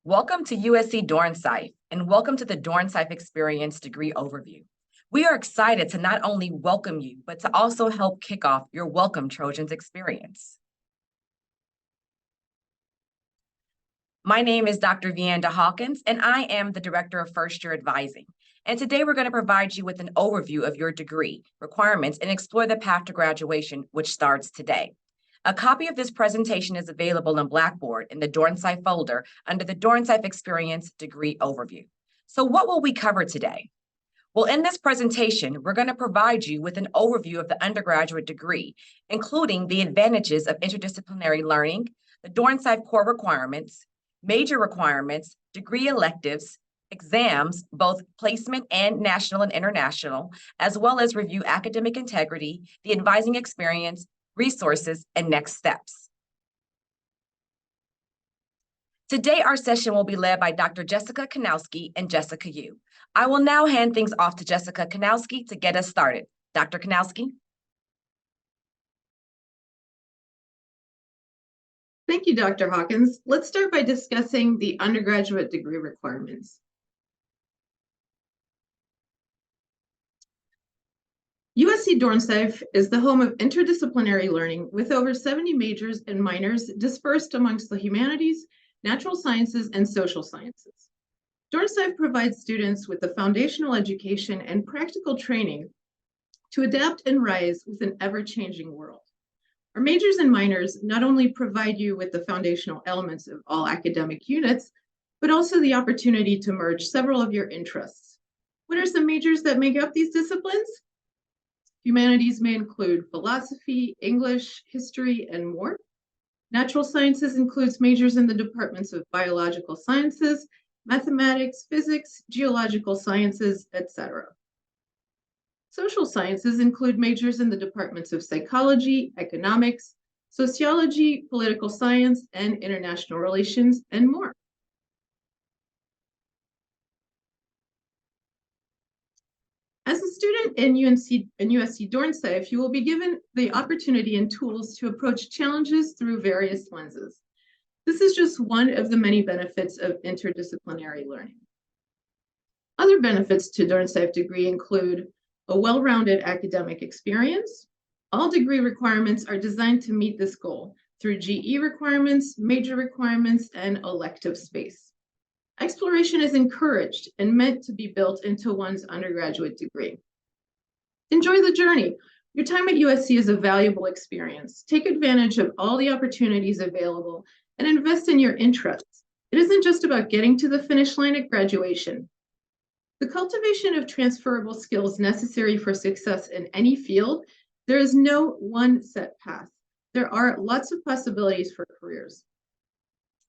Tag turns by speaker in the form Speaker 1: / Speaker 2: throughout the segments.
Speaker 1: Welcome to USC Dornsife, and welcome to the Dornsife Experience Degree Overview. We are excited to not only welcome you, but to also help kick off your Welcome Trojans experience. My name is Dr. Vianda Hawkins, and I am the Director of First Year Advising. And today we're going to provide you with an overview of your degree requirements and explore the path to graduation, which starts today. A copy of this presentation is available in Blackboard in the Dornsife folder under the Dornsife Experience Degree Overview. So what will we cover today? Well, in this presentation, we're going to provide you with an overview of the undergraduate degree, including the advantages of interdisciplinary learning, the Dornsife core requirements, major requirements, degree electives, exams, both placement and national and international, as well as review academic integrity, the advising experience, resources, and next steps. Today, our session will be led by Dr. Jessica Kanowski and Jessica Yu. I will now hand things off to Jessica Kanowski to get us started. Dr. Kanowski.
Speaker 2: Thank you, Dr. Hawkins. Let's start by discussing the undergraduate degree requirements. USC Dornsife is the home of interdisciplinary learning with over 70 majors and minors dispersed amongst the humanities, natural sciences, and social sciences. Dornsife provides students with the foundational education and practical training to adapt and rise with an ever-changing world. Our majors and minors not only provide you with the foundational elements of all academic units, but also the opportunity to merge several of your interests. What are some majors that make up these disciplines? Humanities may include philosophy, English, history, and more. Natural sciences includes majors in the departments of biological sciences, mathematics, physics, geological sciences, etc. Social sciences include majors in the departments of psychology, economics, sociology, political science, and international relations, and more. As a student in USC Dornsife, you will be given the opportunity and tools to approach challenges through various lenses. This is just one of the many benefits of interdisciplinary learning. Other benefits to Dornsife degree include a well-rounded academic experience. All degree requirements are designed to meet this goal through GE requirements, major requirements, and elective space. Exploration is encouraged and meant to be built into one's undergraduate degree. Enjoy the journey. Your time at USC is a valuable experience. Take advantage of all the opportunities available and invest in your interests. It isn't just about getting to the finish line at graduation. The cultivation of transferable skills necessary for success in any field, there is no one set path. There are lots of possibilities for careers.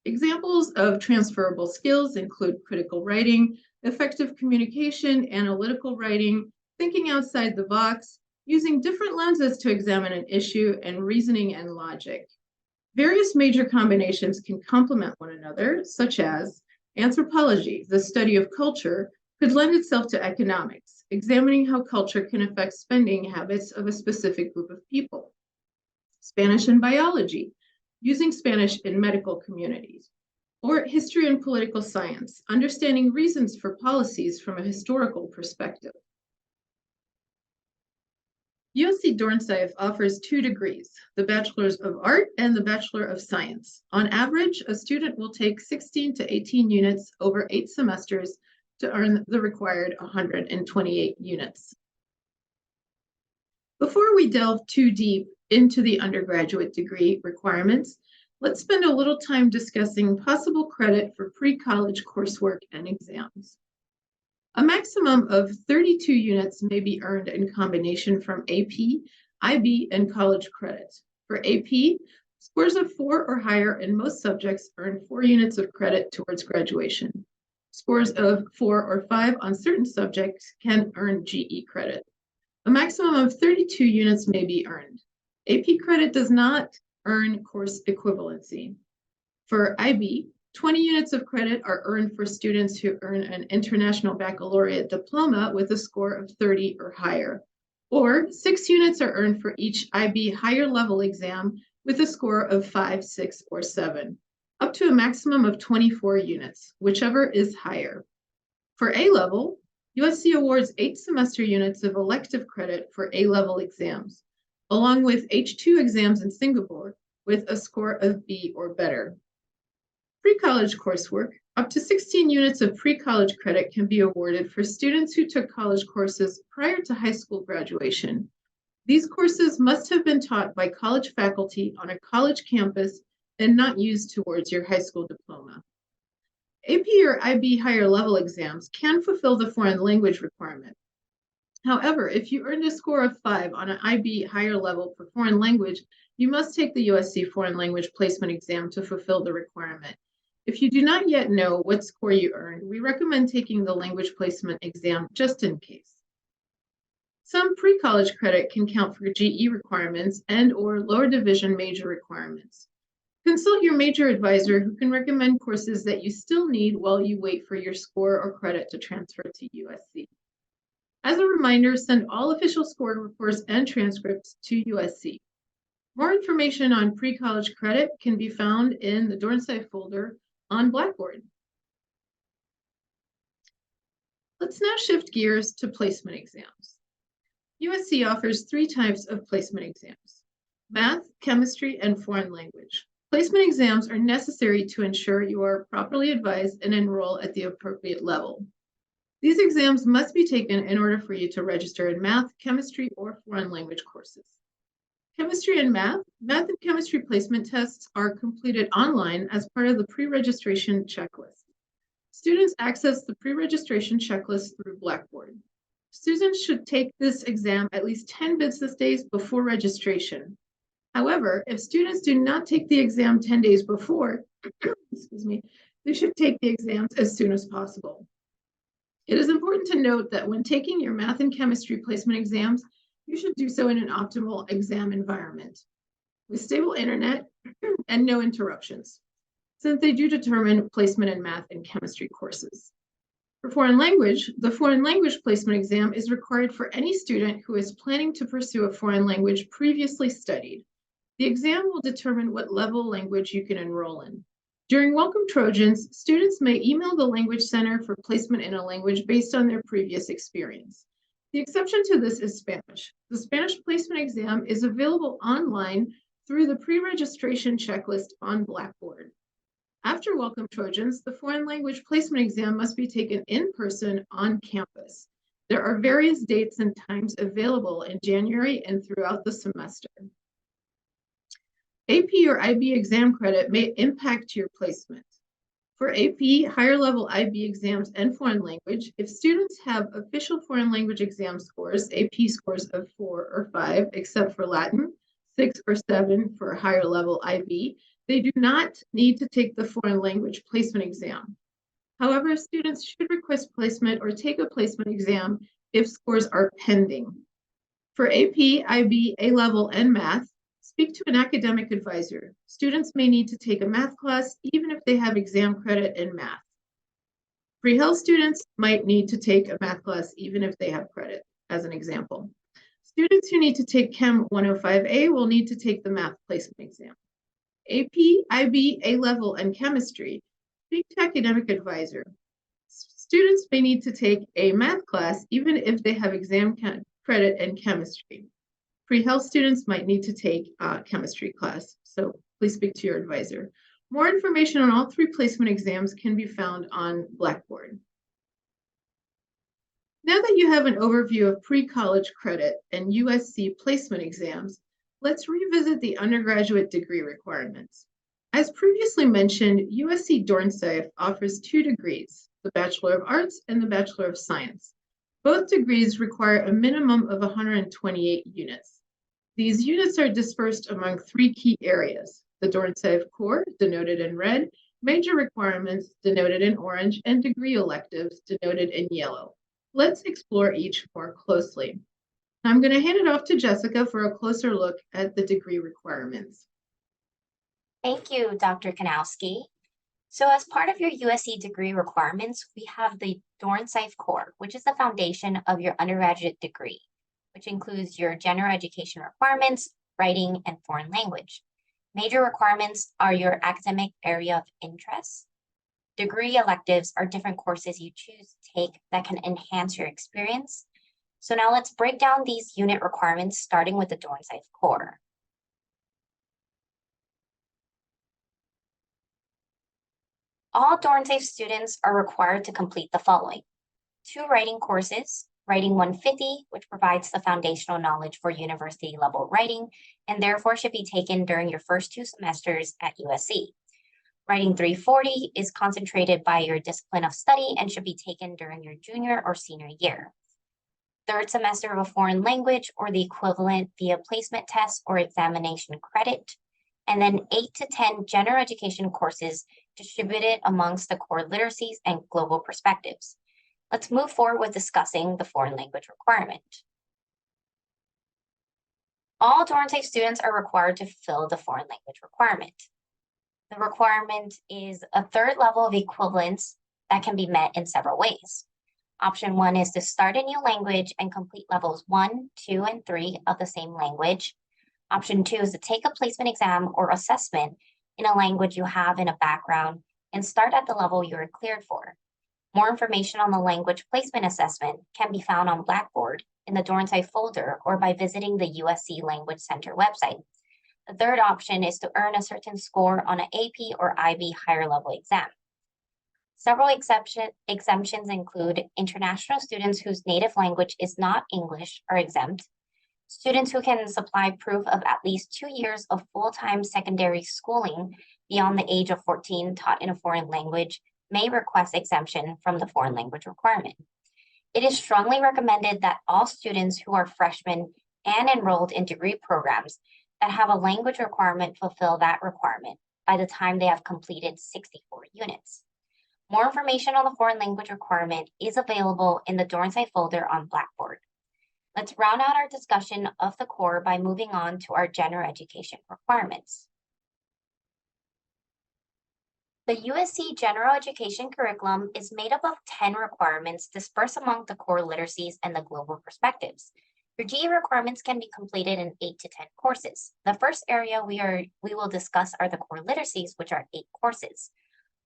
Speaker 2: Examples of transferable skills include critical writing, effective communication, analytical writing, thinking outside the box, using different lenses to examine an issue, and reasoning and logic. Various major combinations can complement one another, such as anthropology, the study of culture, could lend itself to economics, examining how culture can affect spending habits of a specific group of people. Spanish and biology, using Spanish in medical communities, or history and political science, understanding reasons for policies from a historical perspective. USC Dornsife offers 2 degrees, the Bachelor's of Art and the Bachelor of Science. On average, a student will take 16 to 18 units over 8 semesters to earn the required 128 units. Before we delve too deep into the undergraduate degree requirements, let's spend a little time discussing possible credit for pre-college coursework and exams. A maximum of 32 units may be earned in combination from AP, IB, and college credit. For AP, scores of 4 or higher in most subjects earn 4 units of credit towards graduation. Scores of 4 or 5 on certain subjects can earn GE credit. A maximum of 32 units may be earned. AP credit does not earn course equivalency. For IB, 20 units of credit are earned for students who earn an international baccalaureate diploma with a score of 30 or higher, or 6 units are earned for each IB higher level exam with a score of 5, 6, or 7. up to a maximum of 24 units, whichever is higher. For A-level, USC awards 8 semester units of elective credit for A-level exams, along with H2 exams in Singapore with a score of B or better. Pre-college coursework, up to 16 units of pre-college credit can be awarded for students who took college courses prior to high school graduation. These courses must have been taught by college faculty on a college campus and not used towards your high school diploma. AP or IB higher level exams can fulfill the foreign language requirement. However, if you earned a score of 5 on an IB higher level for foreign language, you must take the USC Foreign Language Placement Exam to fulfill the requirement. If you do not yet know what score you earned, we recommend taking the language placement exam just in case. Some pre-college credit can count for GE requirements and/or lower division major requirements. Consult your major advisor who can recommend courses that you still need while you wait for your score or credit to transfer to USC. As a reminder, send all official score reports and transcripts to USC. More information on pre-college credit can be found in the Dornsife folder on Blackboard. Let's now shift gears to placement exams. USC offers 3 types of placement exams: math, chemistry, and foreign language. Placement exams are necessary to ensure you are properly advised and enroll at the appropriate level. These exams must be taken in order for you to register in math, chemistry, or foreign language courses. Chemistry and math and chemistry placement tests are completed online as part of the pre-registration checklist. Students access the pre-registration checklist through Blackboard. Students should take this exam at least 10 business days before registration. However, if students do not take the exam 10 days before, they should take the exams as soon as possible. It is important to note that when taking your math and chemistry placement exams, you should do so in an optimal exam environment with stable internet and no interruptions, since they do determine placement in math and chemistry courses. For foreign language, the foreign language placement exam is required for any student who is planning to pursue a foreign language previously studied. The exam will determine what level language you can enroll in. During Welcome Trojans, students may email the Language Center for placement in a language based on their previous experience. The exception to this is Spanish. The Spanish placement exam is available online through the pre-registration checklist on Blackboard. After Welcome Trojans, the foreign language placement exam must be taken in person on campus. There are various dates and times available in January and throughout the semester. AP or IB exam credit may impact your placement. For AP, higher level IB exams and foreign language, if students have official foreign language exam scores, AP scores of 4 or 5, except for Latin, 6 or 7 for higher level IB, they do not need to take the foreign language placement exam. However, students should request placement or take a placement exam if scores are pending. For AP, IB, A-level, and math, speak to an academic advisor. Students may need to take a math class even if they have exam credit in math. Pre-health students might need to take a math class even if they have credit, as an example. Students who need to take Chem 105A will need to take the math placement exam. AP, IB, A-level, and chemistry, speak to academic advisor. Students may need to take a math class even if they have exam credit in chemistry. Pre-health students might need to take a chemistry class, so please speak to your advisor. More information on all 3 placement exams can be found on Blackboard. Now that you have an overview of pre-college credit and USC placement exams, let's revisit the undergraduate degree requirements. As previously mentioned, USC Dornsife offers 2 degrees, the Bachelor of Arts and the Bachelor of Science. Both degrees require a minimum of 128 units. These units are dispersed among 3 key areas: the Dornsife core, denoted in red, major requirements, denoted in orange, and degree electives, denoted in yellow. Let's explore each more closely. I'm going to hand it off to Jessica for a closer look at the degree requirements.
Speaker 3: Thank you, Dr. Kanowski. So as part of your USC degree requirements, we have the Dornsife core, which is the foundation of your undergraduate degree, which includes your general education requirements, writing, and foreign language. Major requirements are your academic area of interest. Degree electives are different courses you choose to take that can enhance your experience. So now let's break down these unit requirements, starting with the Dornsife core. All Dornsife students are required to complete the following: 2 writing courses, Writing 150, which provides the foundational knowledge for university level writing, and therefore should be taken during your first 2 semesters at USC. Writing 340 is concentrated by your discipline of study and should be taken during your junior or senior year. 3rd semester of a foreign language or the equivalent via placement test or examination credit, and then 8 to 10 general education courses distributed amongst the core literacies and global perspectives. Let's move forward with discussing the foreign language requirement. All Dornsife students are required to fulfill the foreign language requirement. The requirement is a 3rd level of equivalence that can be met in several ways. Option 1 is to start a new language and complete levels 1, 2, and 3 of the same language. Option 2 is to take a placement exam or assessment in a language you have in a background and start at the level you are cleared for. More information on the language placement assessment can be found on Blackboard in the Dornsife folder or by visiting the USC Language Center website. The 3rd option is to earn a certain score on an AP or IB higher level exam. Several exemptions include international students whose native language is not English are exempt. Students who can supply proof of at least 2 years of full-time secondary schooling beyond the age of 14 taught in a foreign language may request exemption from the foreign language requirement. It is strongly recommended that all students who are freshmen and enrolled in degree programs that have a language requirement fulfill that requirement by the time they have completed 64 units. More information on the foreign language requirement is available in the Dornsife folder on Blackboard. Let's round out our discussion of the core by moving on to our general education requirements. The USC General Education curriculum is made up of 10 requirements dispersed among the core literacies and the global perspectives. Your GE requirements can be completed in 8 to 10 courses. The first area we will discuss are the core literacies, which are 8 courses.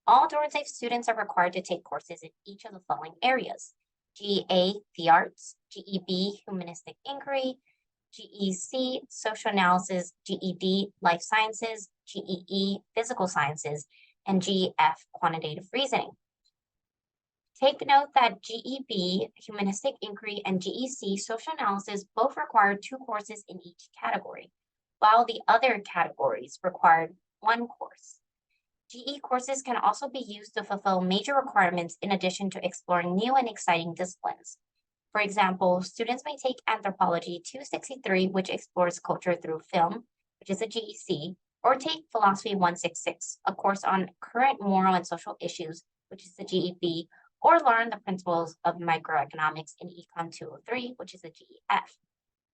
Speaker 3: All Dornsife students are required to take courses in each of the following areas: GEA, the arts; GEB, humanistic inquiry; GEC, social analysis; GED, life sciences; GEE, physical sciences; and GEF, quantitative reasoning. Take note that GEB, humanistic inquiry, and GEC, social analysis, both require 2 courses in each category, while the other categories require 1 course. GE courses can also be used to fulfill major requirements in addition to exploring new and exciting disciplines. For example, students may take Anthropology 263, which explores culture through film, which is a GEC, or take Philosophy 166, a course on current moral and social issues, which is the GEB, or learn the principles of microeconomics in Econ 203, which is a GEF.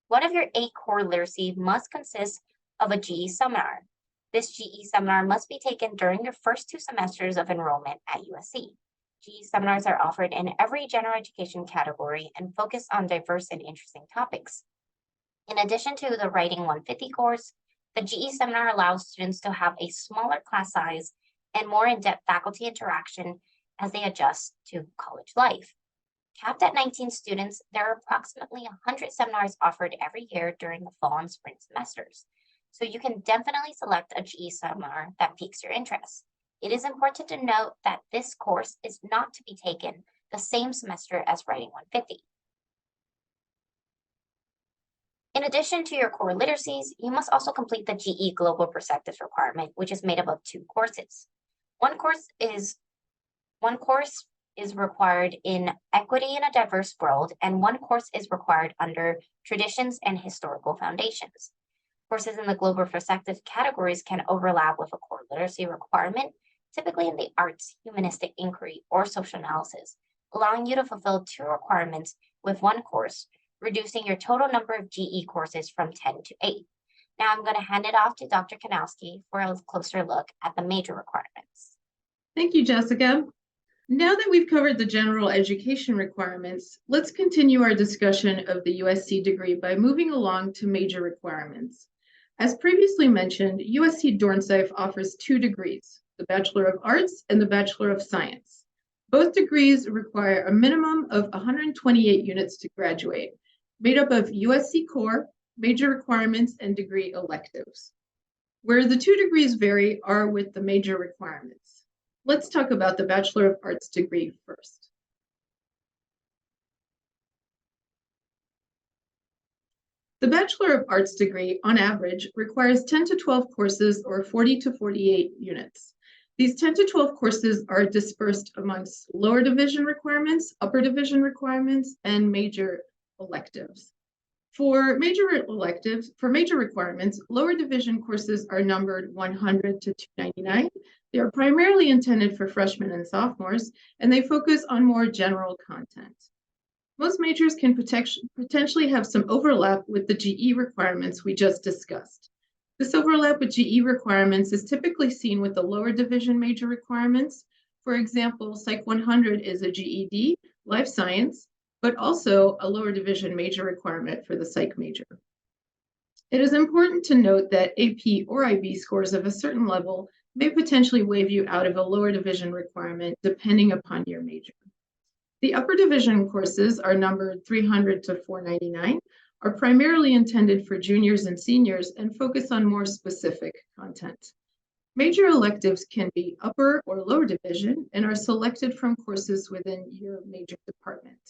Speaker 3: One of your 8 core literacy must consist of a GE seminar. This GE seminar must be taken during your first 2 semesters of enrollment at USC. GE seminars are offered in every general education category and focus on diverse and interesting topics. In addition to the Writing 150 course, the GE seminar allows students to have a smaller class size and more in-depth faculty interaction as they adjust to college life. Capped at 19 students, there are approximately 100 seminars offered every year during the fall and spring semesters. So you can definitely select a GE seminar that piques your interest. It is important to note that this course is not to be taken the same semester as Writing 150. In addition to your core literacies, you must also complete the GE Global Perspectives requirement, which is made up of 2 courses. One course is required in Equity in a Diverse World, and 1 course is required under Traditions and Historical Foundations. Courses in the Global Perspective categories can overlap with a core literacy requirement, typically in the arts, humanistic inquiry, or social analysis, allowing you to fulfill 2 requirements with 1 course, reducing your total number of GE courses from 10 to 8. Now I'm going to hand it off to Dr. Kanowski for a closer look at the major requirements.
Speaker 2: Thank you, Jessica. Now that we've covered the general education requirements, let's continue our discussion of the USC degree by moving along to major requirements. As previously mentioned, USC Dornsife offers 2 degrees, the Bachelor of Arts and the Bachelor of Science. Both degrees require a minimum of 128 units to graduate, made up of USC core, major requirements, and degree electives. Where the 2 degrees vary are with the major requirements. Let's talk about the Bachelor of Arts degree first. The Bachelor of Arts degree, on average, requires 10 to 12 courses or 40 to 48 units. These 10 to 12 courses are dispersed amongst lower division requirements, upper division requirements, and major electives. For major requirements, lower division courses are numbered 100 to 299. They are primarily intended for freshmen and sophomores, and they focus on more general content. Most majors can potentially have some overlap with the GE requirements we just discussed. This overlap with GE requirements is typically seen with the lower division major requirements. For example, Psych 100 is a GED, life science, but also a lower division major requirement for the psych major. It is important to note that AP or IB scores of a certain level may potentially waive you out of a lower division requirement depending upon your major. The upper division courses are numbered 300 to 499, are primarily intended for juniors and seniors and focus on more specific content. Major electives can be upper or lower division and are selected from courses within your major department.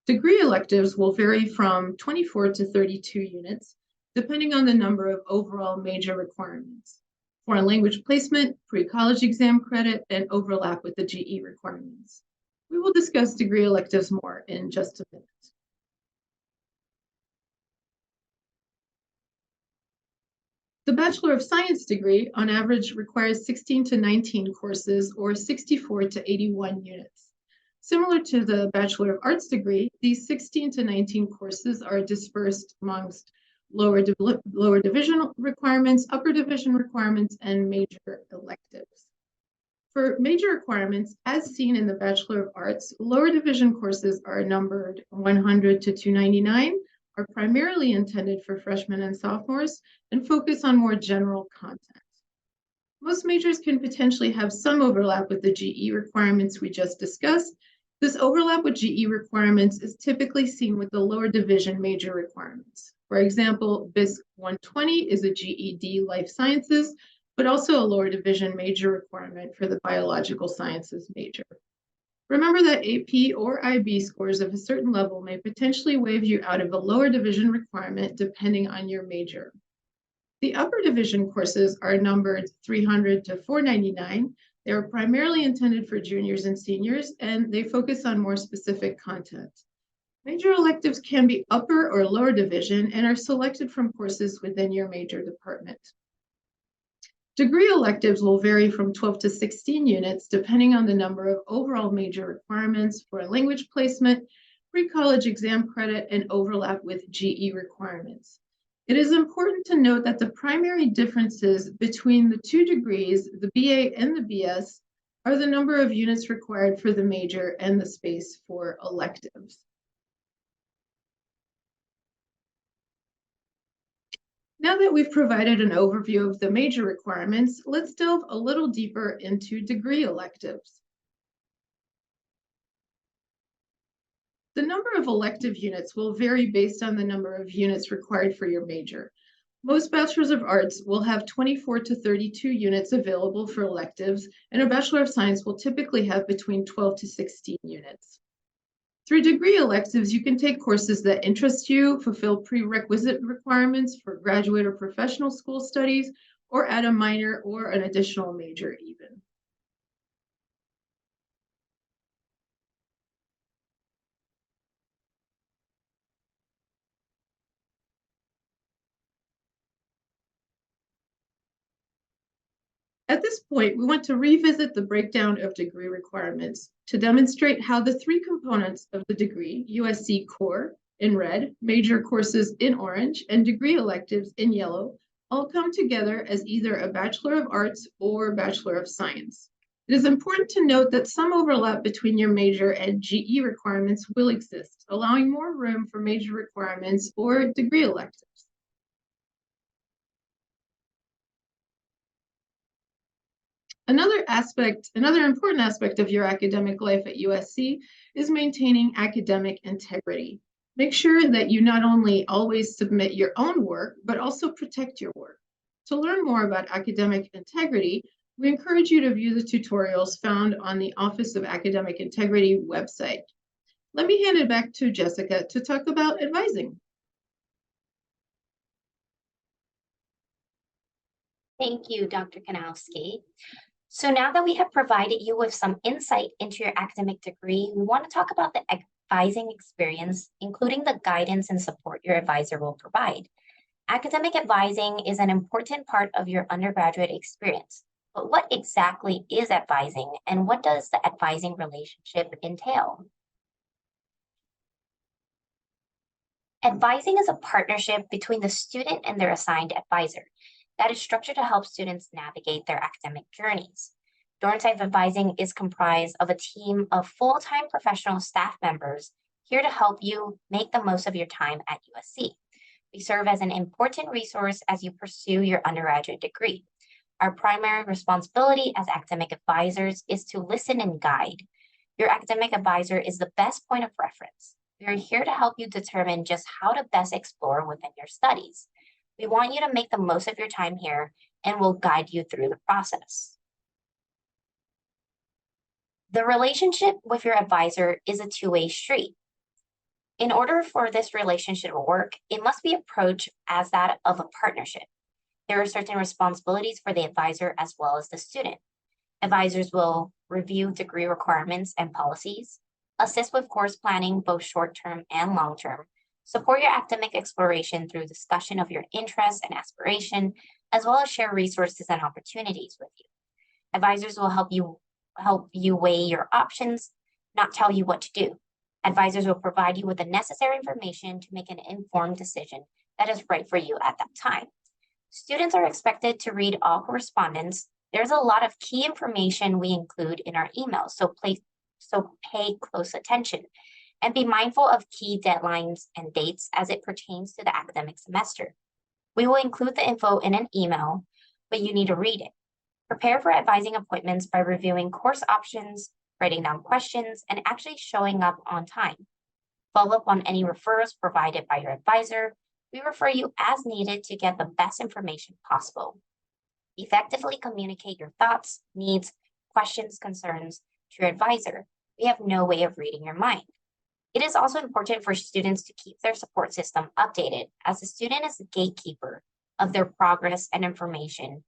Speaker 2: Degree electives will vary from 24 to 32 units, depending on the number of overall major requirements. Foreign language placement, pre-college exam credit, and overlap with the GE requirements. We will discuss degree electives more in just a minute. The Bachelor of Science degree, on average, requires 16 to 19 courses or 64 to 81 units. Similar to the Bachelor of Arts degree, these 16 to 19 courses are dispersed amongst lower division requirements, upper division requirements, and major electives. For major requirements, as seen in the Bachelor of Arts, lower division courses are numbered 100 to 299, are primarily intended for freshmen and sophomores, and focus on more general content. Most majors can potentially have some overlap with the GE requirements we just discussed. This overlap with GE requirements is typically seen with the lower division major requirements. For example, BISC 120 is a GED Life Sciences, but also a lower division major requirement for the biological sciences major. Remember that AP or IB scores of a certain level may potentially waive you out of a lower division requirement depending on your major. The upper division courses are numbered 300 to 499. They are primarily intended for juniors and seniors, and they focus on more specific content. Major electives can be upper or lower division and are selected from courses within your major department. Degree electives will vary from 12 to 16 units depending on the number of overall major requirements for language placement, pre-college exam credit, and overlap with GE requirements. It is important to note that the primary differences between the 2 degrees, the BA and the BS, are the number of units required for the major and the space for electives. Now that we've provided an overview of the major requirements, let's delve a little deeper into degree electives. The number of elective units will vary based on the number of units required for your major. Most Bachelors of Arts will have 24 to 32 units available for electives, and a Bachelor of Science will typically have between 12 to 16 units. Through degree electives, you can take courses that interest you, fulfill prerequisite requirements for graduate or professional school studies, or add a minor or an additional major even. At this point, we want to revisit the breakdown of degree requirements to demonstrate how the 3 components of the degree, USC core in red, major courses in orange, and degree electives in yellow, all come together as either a Bachelor of Arts or Bachelor of Science. It is important to note that some overlap between your major and GE requirements will exist, allowing more room for major requirements or degree electives. Another important aspect of your academic life at USC is maintaining academic integrity. Make sure that you not only always submit your own work, but also protect your work. To learn more about academic integrity, we encourage you to view the tutorials found on the Office of Academic Integrity website. Let me hand it back to Jessica to talk about advising.
Speaker 3: Thank you, Dr. Kanowski. So now that we have provided you with some insight into your academic degree, we want to talk about the advising experience, including the guidance and support your advisor will provide. Academic advising is an important part of your undergraduate experience. But what exactly is advising, and what does the advising relationship entail? Advising is a partnership between the student and their assigned advisor that is structured to help students navigate their academic journeys. Dornsife advising is comprised of a team of full-time professional staff members here to help you make the most of your time at USC. We serve as an important resource as you pursue your undergraduate degree. Our primary responsibility as academic advisors is to listen and guide. Your academic advisor is the best point of reference. We are here to help you determine just how to best explore within your studies. We want you to make the most of your time here and will guide you through the process. The relationship with your advisor is a two-way street. In order for this relationship to work, it must be approached as that of a partnership. There are certain responsibilities for the advisor as well as the student. Advisors will review degree requirements and policies, assist with course planning, both short-term and long-term, support your academic exploration through discussion of your interests and aspiration, as well as share resources and opportunities with you. Advisors will help you weigh your options, not tell you what to do. Advisors will provide you with the necessary information to make an informed decision that is right for you at that time. Students are expected to read all correspondence. There's a lot of key information we include in our emails, so pay close attention and be mindful of key deadlines and dates as it pertains to the academic semester. We will include the info in an email, but you need to read it. Prepare for advising appointments by reviewing course options, writing down questions, and actually showing up on time. Follow up on any referrals provided by your advisor. We refer you as needed to get the best information possible. Effectively communicate your thoughts, needs, questions, concerns to your advisor. We have no way of reading your mind. It is also important for students to keep their support system updated, as the student is the gatekeeper of their progress, and information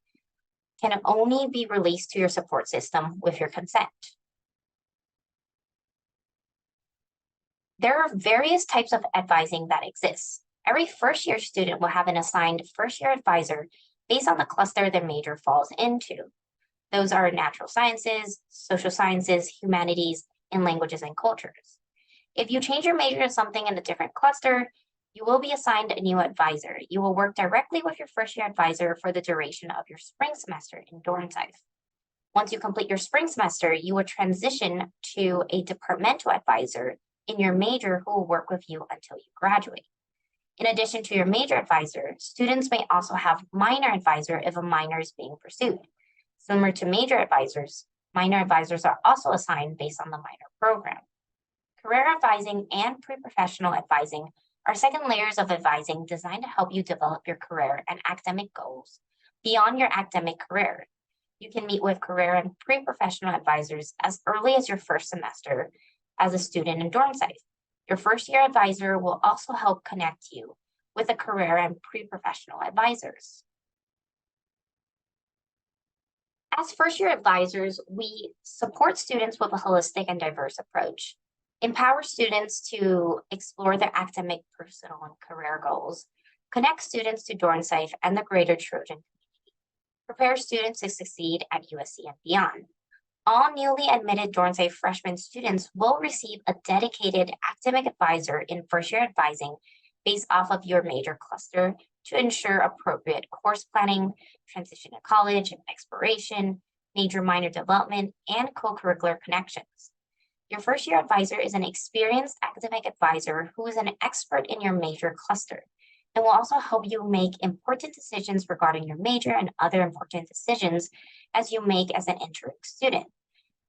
Speaker 3: can only be released to your support system with your consent. There are various types of advising that exist. Every first-year student will have an assigned first-year advisor based on the cluster their major falls into. Those are natural sciences, social sciences, humanities, and languages and cultures. If you change your major to something in a different cluster, you will be assigned a new advisor. You will work directly with your first-year advisor for the duration of your spring semester in Dornsife. Once you complete your spring semester, you will transition to a departmental advisor in your major who will work with you until you graduate. In addition to your major advisor, students may also have minor advisor if a minor is being pursued. Similar to major advisors, minor advisors are also assigned based on the minor program. Career advising and pre-professional advising are second layers of advising designed to help you develop your career and academic goals beyond your academic career. You can meet with career and pre-professional advisors as early as your first semester as a student in Dornsife. Your first-year advisor will also help connect you with a career and pre-professional advisors. As first-year advisors, we support students with a holistic and diverse approach, empower students to explore their academic, personal, and career goals, connect students to Dornsife and the greater Trojan community, prepare students to succeed at USC and beyond. All newly admitted Dornsife freshman students will receive a dedicated academic advisor in first-year advising based off of your major cluster to ensure appropriate course planning, transition to college, exploration, major-minor development, and co-curricular connections. Your first-year advisor is an experienced academic advisor who is an expert in your major cluster and will also help you make important decisions regarding your major and other important decisions as you make as an entering student.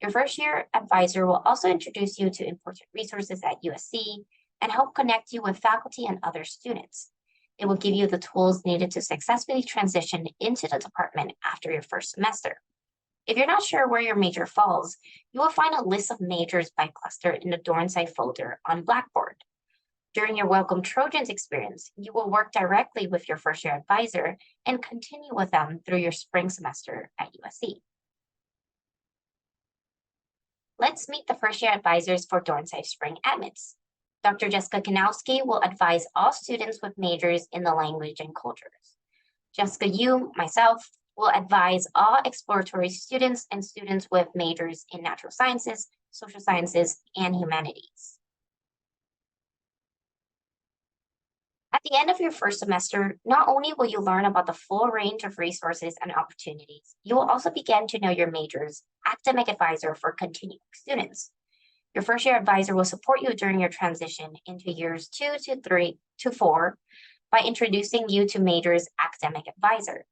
Speaker 3: Your first year advisor will also introduce you to important resources at USC and help connect you with faculty and other students. It will give you the tools needed to successfully transition into the department after your first semester. If you're not sure where your major falls, you will find a list of majors by cluster in the Dornsife folder on Blackboard. During your Welcome Trojans experience, you will work directly with your first year advisor and continue with them through your spring semester at USC. Let's meet the first year advisors for Dornsife Spring Admits. Dr. Jessica Kanowski will advise all students with majors in the language and cultures. Jessica Yu, myself, will advise all exploratory students and students with majors in natural sciences, social sciences, and humanities. At the end of your first semester, not only will you learn about the full range of resources and opportunities, you will also begin to know your major's academic advisor for continuing students. Your first year advisor will support you during your transition into years 2 to 3 to 4 by introducing you to major's academic advisor.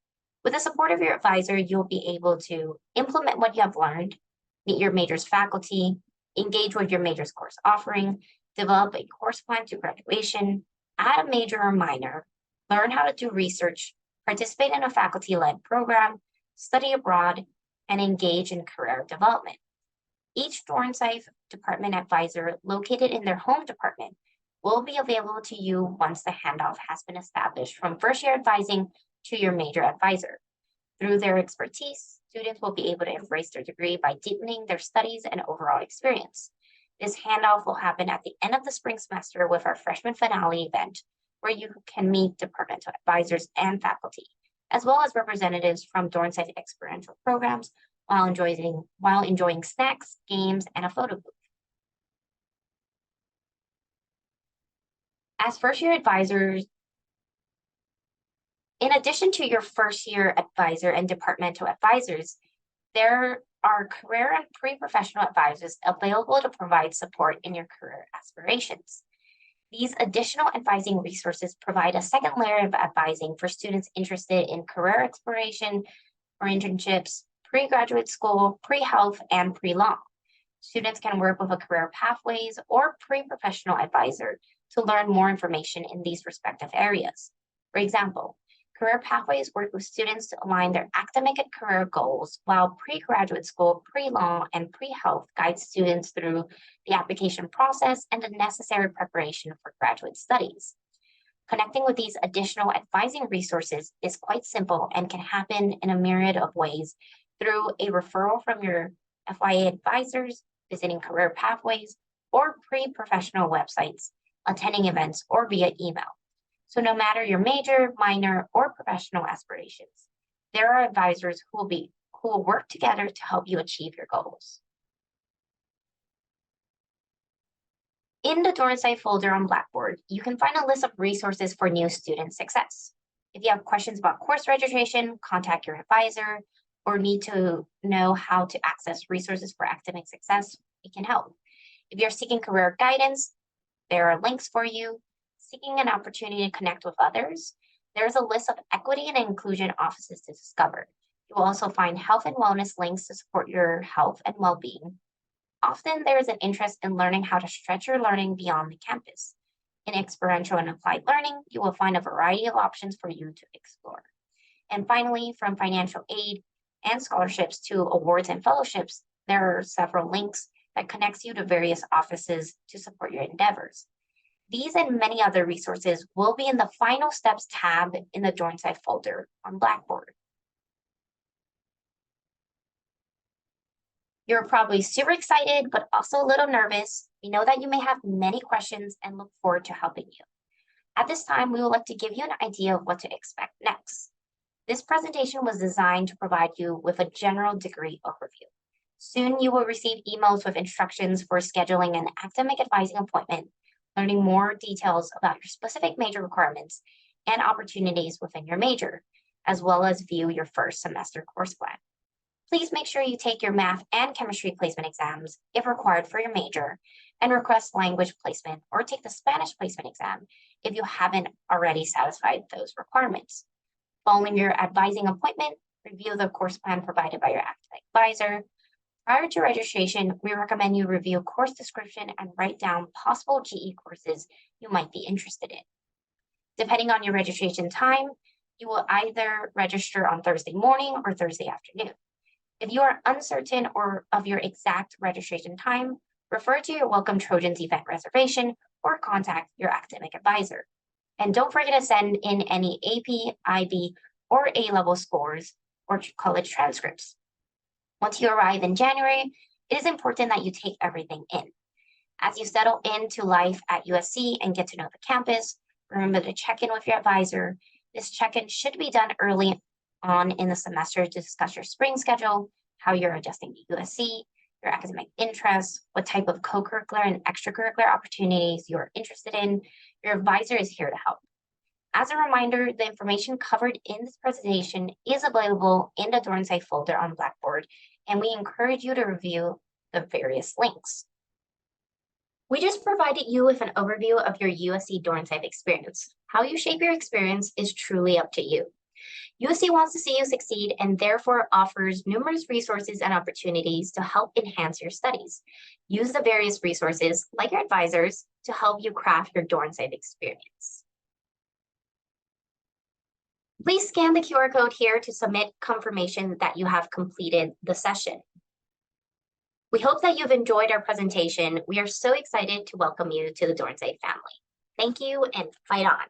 Speaker 3: With the support of your advisor, you'll be able to implement what you have learned, meet your major's faculty, engage with your major's course offering, develop a course plan to graduation, add a major or minor, learn how to do research, participate in a faculty-led program, study abroad, and engage in career development. Each Dornsife department advisor located in their home department will be available to you once the handoff has been established from first year advising to your major advisor. Through their expertise, students will be able to embrace their degree by deepening their studies and overall experience. This handoff will happen at the end of the spring semester with our freshman finale event, where you can meet departmental advisors and faculty, as well as representatives from Dornsife experiential programs while enjoying snacks, games, and a photo booth. As first year advisors, in addition to your first year advisor and departmental advisors, there are career and pre-professional advisors available to provide support in your career aspirations. These additional advising resources provide a second layer of advising for students interested in career exploration or internships, pre-graduate school, pre-health, and pre-law. Students can work with a career pathways or pre-professional advisor to learn more information in these respective areas. For example, career pathways work with students to align their academic and career goals, while pre-graduate school, pre-law, and pre-health guide students through the application process and the necessary preparation for graduate studies. Connecting with these additional advising resources is quite simple and can happen in a myriad of ways through a referral from your FYA advisors, visiting career pathways, or pre-professional websites, attending events, or via email. So no matter your major, minor, or professional aspirations, there are advisors who will work together to help you achieve your goals. In the Dornsife folder on Blackboard, you can find a list of resources for new student success. If you have questions about course registration, contact your advisor, or need to know how to access resources for academic success, we can help. If you're seeking career guidance, there are links for you. Seeking an opportunity to connect with others, there's a list of equity and inclusion offices to discover. You will also find health and wellness links to support your health and well-being. Often there is an interest in learning how to stretch your learning beyond the campus. In experiential and applied learning, you will find a variety of options for you to explore. And finally, from financial aid and scholarships to awards and fellowships, there are several links that connects you to various offices to support your endeavors. These and many other resources will be in the Final Steps tab in the Dornsife folder on Blackboard. You're probably super excited, but also a little nervous. We know that you may have many questions and look forward to helping you. At this time, we would like to give you an idea of what to expect next. This presentation was designed to provide you with a general degree overview. Soon you will receive emails with instructions for scheduling an academic advising appointment, learning more details about your specific major requirements and opportunities within your major, as well as view your first semester course plan. Please make sure you take your math and chemistry placement exams if required for your major, and request language placement or take the Spanish placement exam if you haven't already satisfied those requirements. Following your advising appointment, review the course plan provided by your academic advisor. Prior to registration, we recommend you review course description and write down possible GE courses you might be interested in. Depending on your registration time, you will either register on Thursday morning or Thursday afternoon. If you are uncertain of your exact registration time, refer to your Welcome Trojans event reservation or contact your academic advisor. And don't forget to send in any AP, IB, or A-level scores or college transcripts. Once you arrive in January, it is important that you take everything in. As you settle into life at USC and get to know the campus, remember to check in with your advisor. This check-in should be done early on in the semester to discuss your spring schedule, how you're adjusting to USC, your academic interests, what type of co-curricular and extracurricular opportunities you're interested in. Your advisor is here to help. As a reminder, the information covered in this presentation is available in the Dornsife folder on Blackboard, and we encourage you to review the various links. We just provided you with an overview of your USC Dornsife experience. How you shape your experience is truly up to you. USC wants to see you succeed and therefore offers numerous resources and opportunities to help enhance your studies. Use the various resources, like your advisors, to help you craft your Dornsife experience. Please scan the QR code here to submit confirmation that you have completed the session. We hope that you've enjoyed our presentation. We are so excited to welcome you to the Dornsife family. Thank you and fight on.